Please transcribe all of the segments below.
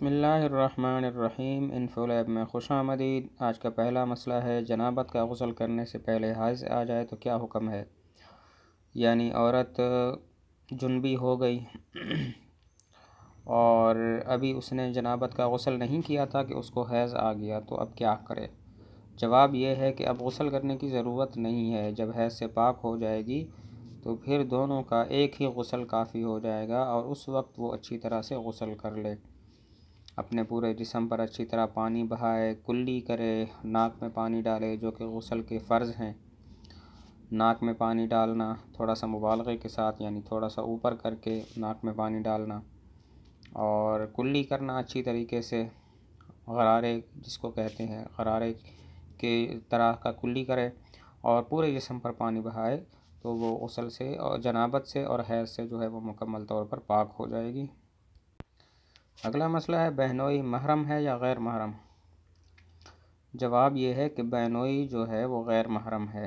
بسم اللہ الرحمن الرحیم انفو لیب میں خوش آمدید۔ آج کا پہلا مسئلہ ہے جنابت کا غسل کرنے سے پہلے حیض آ جائے تو کیا حکم ہے؟ یعنی عورت جنبی ہو گئی اور ابھی اس نے جنابت کا غسل نہیں کیا تھا کہ اس کو حیض آ گیا، تو اب کیا کرے؟ جواب یہ ہے کہ اب غسل کرنے کی ضرورت نہیں ہے۔ جب حیض سے پاک ہو جائے گی تو پھر دونوں کا ایک ہی غسل کافی ہو جائے گا، اور اس وقت وہ اچھی طرح سے غسل کر لے، اپنے پورے جسم پر اچھی طرح پانی بہائے، کلی کرے، ناک میں پانی ڈالے، جو کہ غسل کے فرض ہیں۔ ناک میں پانی ڈالنا تھوڑا سا مبالغے کے ساتھ، یعنی تھوڑا سا اوپر کر کے ناک میں پانی ڈالنا، اور کلی کرنا اچھی طریقے سے، غرارے جس کو کہتے ہیں، غرارے کے طرح کا کلی کرے اور پورے جسم پر پانی بہائے، تو وہ غسل سے اور جنابت سے اور حیض سے جو ہے وہ مکمل طور پر پاک ہو جائے گی۔ اگلا مسئلہ ہے بہنوئی محرم ہے یا غیر محرم؟ جواب یہ ہے کہ بہنوئی جو ہے وہ غیر محرم ہے،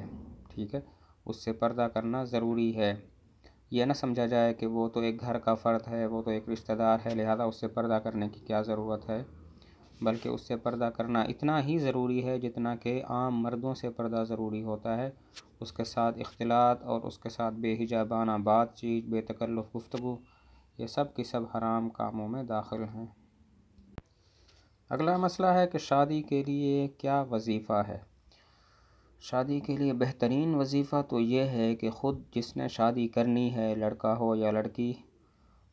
ٹھیک ہے، اس سے پردہ کرنا ضروری ہے۔ یہ نہ سمجھا جائے کہ وہ تو ایک گھر کا فرد ہے، وہ تو ایک رشتہ دار ہے، لہذا اس سے پردہ کرنے کی کیا ضرورت ہے، بلکہ اس سے پردہ کرنا اتنا ہی ضروری ہے جتنا کہ عام مردوں سے پردہ ضروری ہوتا ہے۔ اس کے ساتھ اختلاط اور اس کے ساتھ بے حجابانہ بات چیت، بے تکلف گفتگو، یہ سب کی سب حرام کاموں میں داخل ہیں۔ اگلا مسئلہ ہے کہ شادی کے لیے کیا وظیفہ ہے؟ شادی کے لیے بہترین وظیفہ تو یہ ہے کہ خود جس نے شادی کرنی ہے، لڑکا ہو یا لڑکی،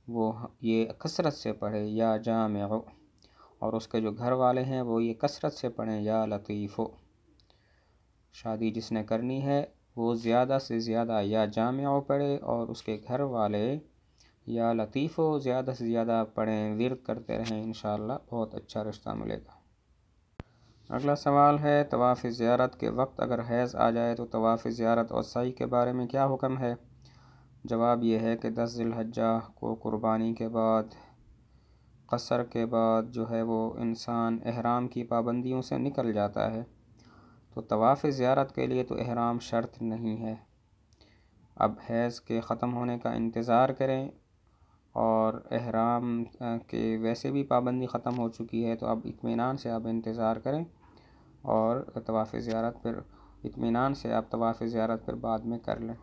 وہ یہ کثرت سے پڑھے یا جامع، اور اس کے جو گھر والے ہیں وہ یہ کثرت سے پڑھیں یا لطیف۔ شادی جس نے کرنی ہے وہ زیادہ سے زیادہ یا جامع پڑھے، اور اس کے گھر والے یا لطیف زیادہ سے زیادہ پڑھیں، ورد کرتے رہیں، انشاءاللہ بہت اچھا رشتہ ملے گا۔ اگلا سوال ہے طواف زیارت کے وقت اگر حیض آ جائے تو طواف زیارت اور سعی کے بارے میں کیا حکم ہے؟ جواب یہ ہے کہ 10 ذی الحجہ کو قربانی کے بعد، قصر کے بعد جو ہے وہ انسان احرام کی پابندیوں سے نکل جاتا ہے، تو طواف زیارت کے لیے تو احرام شرط نہیں ہے۔ اب حیض کے ختم ہونے کا انتظار کریں، اور احرام کے ویسے بھی پابندی ختم ہو چکی ہے، تو اب اطمینان سے آپ انتظار کریں، اور طواف زیارت پھر اطمینان سے آپ طواف زیارت پھر بعد میں کر لیں۔